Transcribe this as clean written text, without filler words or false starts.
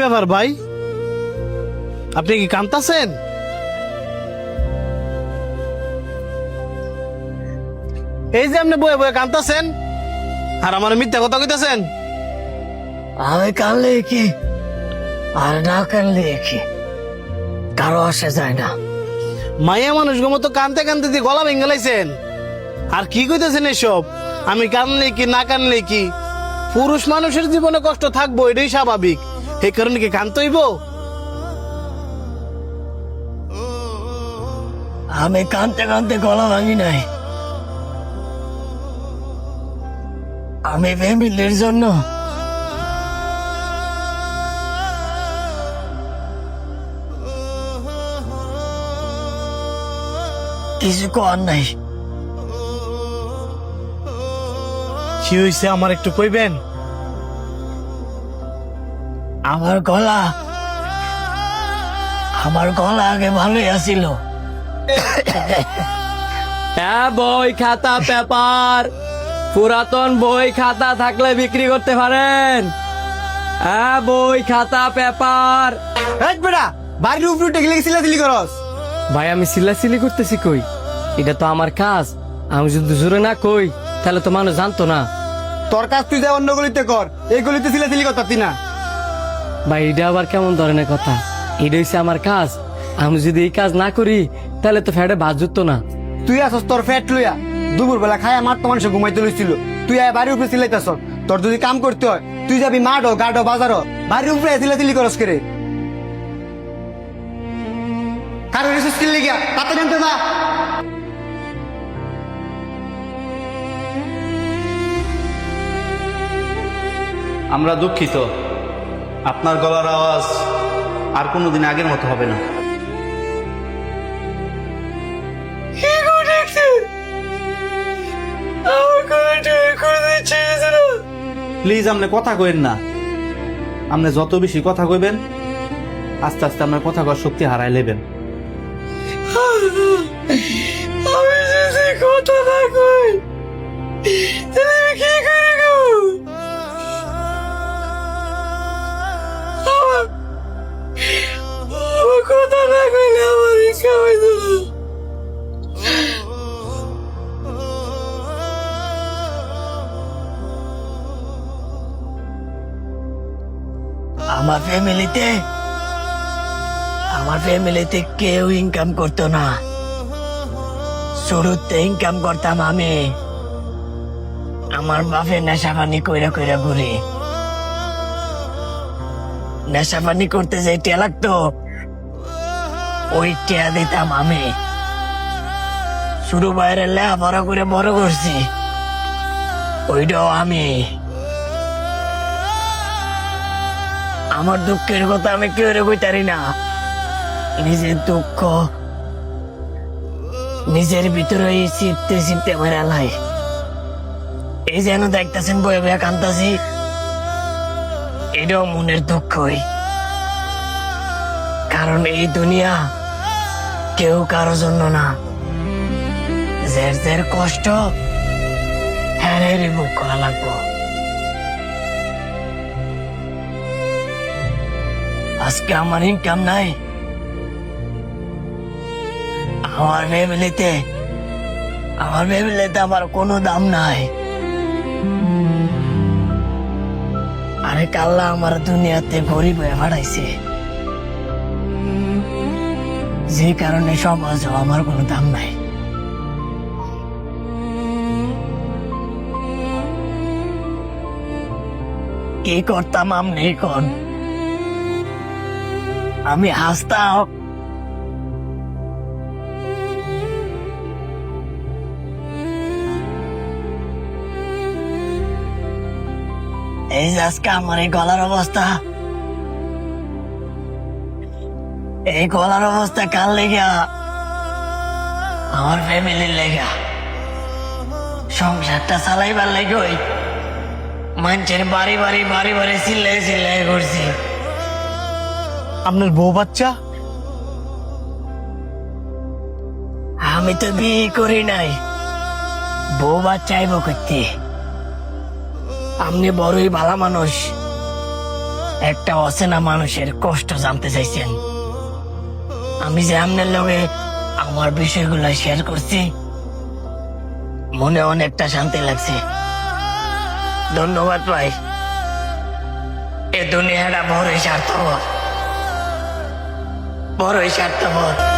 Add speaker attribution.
Speaker 1: ব্যাপার ভাই, আপনি কি কাঁদতাছেন? এই যে আপনি বয়ে বয়ে কাঁদতাছেন আর আমার মিথ্যা কথা কইতাছেন।
Speaker 2: আমি কানলে কি আর না কানলে কি কারো আসে যায় না।
Speaker 1: মাইয়া মানুষ মতো কানতে কানতে দিয়ে গলা ভেঙে লাইছেন। আর কি কইতেছেন এসব? আমি কানলে কি না কানলে কি, পুরুষ মানুষের জীবনে কষ্ট থাকবো, এটাই স্বাভাবিক। এই কারণে কি কানতে হইব?
Speaker 2: আমি কানতে কানতে গলা ভাঙি নাই। আমি ফ্যামিলির জন্য কিছু কর নাই।
Speaker 1: কি হয়েছে আমার একটু কইবেন?
Speaker 2: আমার গলা আগে ভালোই আছিল।
Speaker 3: হ্যাঁ, বই খাতা পেপার, পুরাতন বই খাতা থাকলে বিক্রি করতে পারেন। হ্যাঁ, বই খাতা পেপার।
Speaker 4: বেটা বাড়ির উপরে উঠে গেলে চিল্লাচিল্লি করস।
Speaker 3: ভাই, আমি চিল্লাচিল্লি করতেছি কই? এটা তো আমার কাজ। আমি যদি জোরে না কই তাহলে তো মানুষ জানতো না।
Speaker 4: তোর কাজ তুই যা অন্য গলিতে কর, এই গলিতে চিল্লাচিল্লি করতাতি না।
Speaker 3: ভাই, এটা আবার কেমন ধরনের কথা? এটা হচ্ছে আমার কাজ। আমি যদি এই কাজ না করি তাহলে তো ফ্যাটে ভাত জুটতো না।
Speaker 4: তুই আসস তোর ফ্যাট লইয়া, দুপুর বেলা খায় আমার তো মানুষ ঘুমাইতে লইছিল, তুই আয় বাড়ির উপরে চিল্লাইতেছ। তোর যদি কাম করতে হয় তুই যাবি মাঠো গাডো বাজারও, বাড়ির উপরে চিল্লাচিল্লি করস করে। কারো রিসোর্স কিনলে গিয়া তাতে জানতে না।
Speaker 5: আমরা দুঃখিত, আপনার গলার আওয়াজ আর কোনোদিন আগের মতো হবে না। প্লিজ আপনি কথা কইেন না। আপনি যত বেশি কথা কইবেন আস্তে আস্তে আপনার কথা কওয়ার শক্তি হারাই লেবেন।
Speaker 2: আমি যদি কথা না কই তাহলে আমি কি করে গো? আমার কথা না কইলে আমার ইচ্ছা হইতো না। আমার ফ্যামিলিতে কেউ ইনকাম করতো না। শুরুতে ইনকাম করতাম আমি। আমার বাপে নেশাপানি কইরা কইরা ঘুরে, নেশাপানি করতে যে টিয়া লাগতো ওই টিয়া দিতাম আমি। শুরু বাইরে লেখাপড়া করে বড় করছি, ওইটাও আমি। আমার দুঃখের কথা আমি কেউ কইতারি না। নিজের দুঃখ নিজের ভিতরে চিপতে চিপতে মেরা লাই। এই যেন দেখতেছেন বয়ে বয়ে কান্দাছি, এটাও মনের দুঃখই। কারণ এই দুনিয়া কেউ কারোর জন্য না। যার যার কষ্ট হ্যাঁ বুক করা লাগবো। আজকে আমার ইনকাম নাই, আমার ফ্যামিলিতে আমার কোনো দাম নাই। আরে কাল্লা আমার দুনিয়াতে গরিব হয়ে পাঠাইছে, যে কারণে সমাজও আমার কোনো দাম নাই। কি করতাম আমনি কোন? আমি হাসতাম, এই যে আজকে আমার এই গলার অবস্থা, এই গলার অবস্থা কার লেগা? আমার ফ্যামিলির লেগা। সংসারটা চালাইবার লেগে ওই মানুষের বাড়ি বাড়ি চিল্লাই করছি।
Speaker 1: আপনার বউ বাচ্চা?
Speaker 2: আমি তো বিয়ে করি নাই, বউ বাচ্চা আইব করতে। আপনি বড়ই ভালো মানুষ, একটা অচেনা মানুষের কষ্ট জানতে চাইছেন। আমি যে আপনার লগে আমার বিষয়গুলো শেয়ার করছি, মনে অনেকটা শান্তি লাগছে। ধন্যবাদ ভাই। এ দুনিয়াটা বড়ই স্বার্থপর, বড়ই স্বার্থপর।